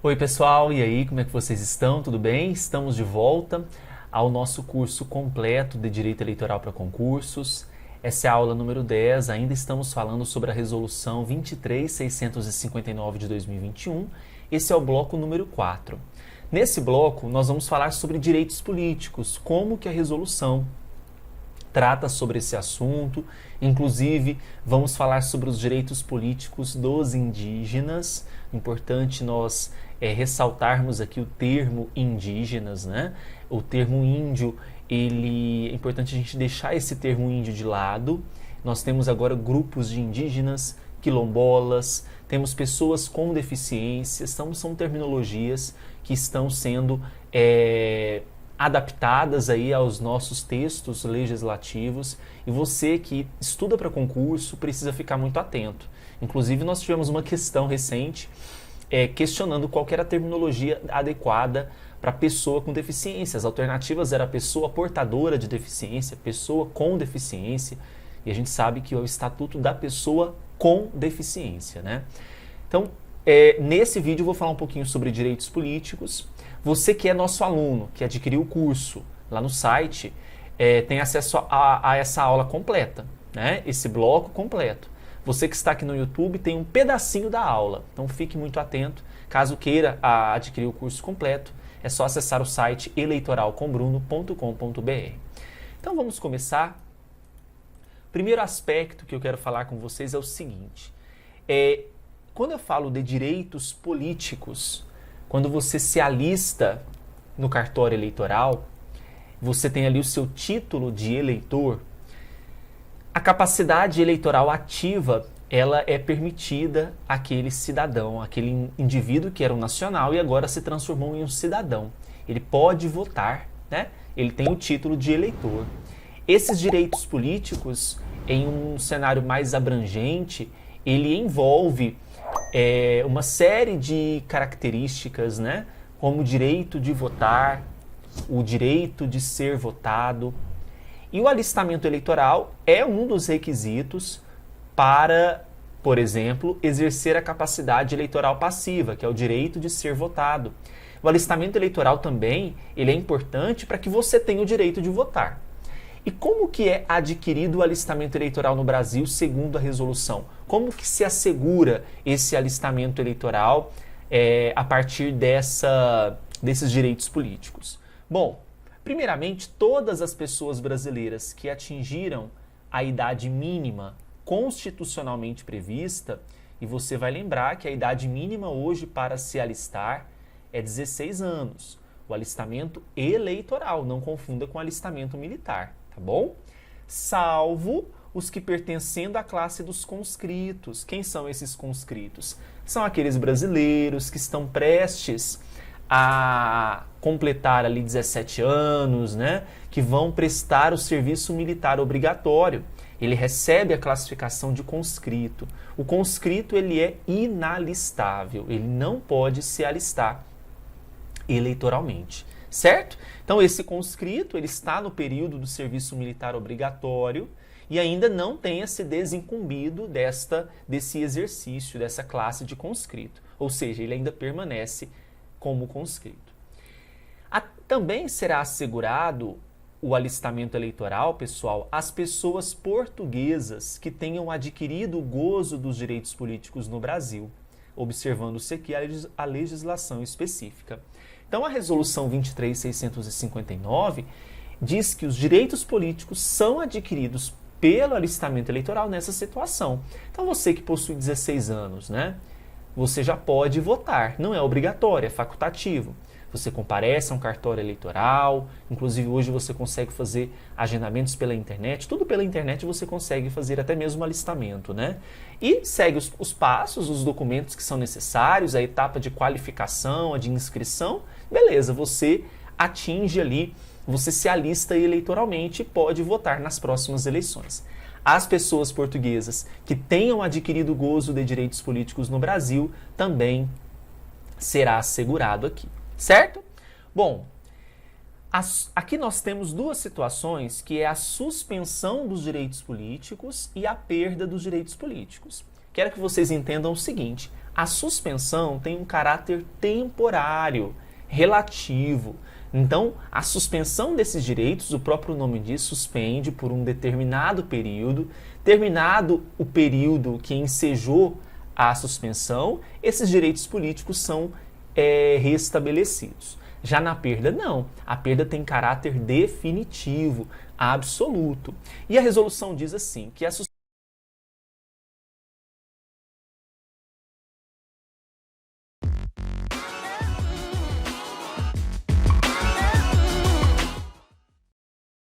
Oi pessoal, e aí, como é que vocês estão? Tudo bem? Estamos de volta ao nosso curso completo de Direito Eleitoral para Concursos. Essa é a aula número 10, ainda estamos falando sobre a Resolução 23.659 de 2021. Esse é o bloco número 4. Nesse bloco, nós vamos falar sobre direitos políticos, como que a resolução trata sobre esse assunto. Inclusive, vamos falar sobre os direitos políticos dos indígenas. Importante nós ressaltarmos aqui o termo indígenas, né? O termo índio, é importante a gente deixar esse termo índio de lado. Nós temos agora grupos de indígenas, quilombolas, temos pessoas com deficiências, são terminologias que estão sendo adaptadas aí aos nossos textos legislativos, e você que estuda para concurso precisa ficar muito atento. Inclusive, nós tivemos uma questão recente questionando qual que era a terminologia adequada para pessoa com deficiência. As alternativas era pessoa portadora de deficiência, pessoa com deficiência, e a gente sabe que é o Estatuto da Pessoa com Deficiência, né? Então, nesse vídeo eu vou falar um pouquinho sobre direitos políticos. Você que é nosso aluno, que adquiriu o curso lá no site, tem acesso a essa aula completa, né? Esse bloco completo. Você que está aqui no YouTube tem um pedacinho da aula, então fique muito atento. Caso queira adquirir o curso completo, é só acessar o site eleitoralcombruno.com.br. Então vamos começar. O primeiro aspecto que eu quero falar com vocês é o seguinte. Quando eu falo de direitos políticos, quando você se alista no cartório eleitoral, você tem ali o seu título de eleitor, a capacidade eleitoral ativa, ela é permitida àquele cidadão, aquele indivíduo que era um nacional e agora se transformou em um cidadão. Ele pode votar, né? Ele tem o título de eleitor. Esses direitos políticos, em um cenário mais abrangente, ele envolve uma série de características, né? Como o direito de votar, o direito de ser votado. E o alistamento eleitoral é um dos requisitos para, por exemplo, exercer a capacidade eleitoral passiva, que é o direito de ser votado. O alistamento eleitoral também ele é importante para que você tenha o direito de votar. E como que é adquirido o alistamento eleitoral no Brasil, segundo a resolução? Como que se assegura esse alistamento eleitoral a partir desses direitos políticos? Bom, primeiramente, todas as pessoas brasileiras que atingiram a idade mínima constitucionalmente prevista, e você vai lembrar que a idade mínima hoje para se alistar é 16 anos. O alistamento eleitoral, não confunda com o alistamento militar, tá bom? Salvo os que pertencendo à classe dos conscritos. Quem são esses conscritos? São aqueles brasileiros que estão prestes a completar ali 17 anos, né, que vão prestar o serviço militar obrigatório. Ele recebe a classificação de conscrito. O conscrito ele é inalistável, ele não pode se alistar eleitoralmente, certo? Então esse conscrito ele está no período do serviço militar obrigatório e ainda não tenha se desincumbido desse exercício, dessa classe de conscrito. Ou seja, ele ainda permanece como conscrito. Também será assegurado o alistamento eleitoral, pessoal, às pessoas portuguesas que tenham adquirido o gozo dos direitos políticos no Brasil, observando-se aqui a legislação específica. Então, a Resolução 23.659 diz que os direitos políticos são adquiridos pelo alistamento eleitoral nessa situação. Então, você que possui 16 anos, né? Você já pode votar, não é obrigatório, é facultativo. Você comparece a um cartório eleitoral, inclusive hoje você consegue fazer agendamentos pela internet, tudo pela internet você consegue fazer até mesmo alistamento, né? E segue os passos, os documentos que são necessários, a etapa de qualificação, a de inscrição, beleza, você atinge ali, você se alista eleitoralmente e pode votar nas próximas eleições. As pessoas portuguesas que tenham adquirido o gozo de direitos políticos no Brasil também será assegurado aqui, certo? Bom, aqui nós temos duas situações, que é a suspensão dos direitos políticos e a perda dos direitos políticos. quero que vocês entendam o seguinte: a suspensão tem um caráter temporário, relativo. Então, a suspensão desses direitos, o próprio nome diz, suspende por um determinado período. Terminado o período que ensejou a suspensão, esses direitos políticos são restabelecidos. Já na perda, não. A perda tem caráter definitivo, absoluto. E a resolução diz assim, que a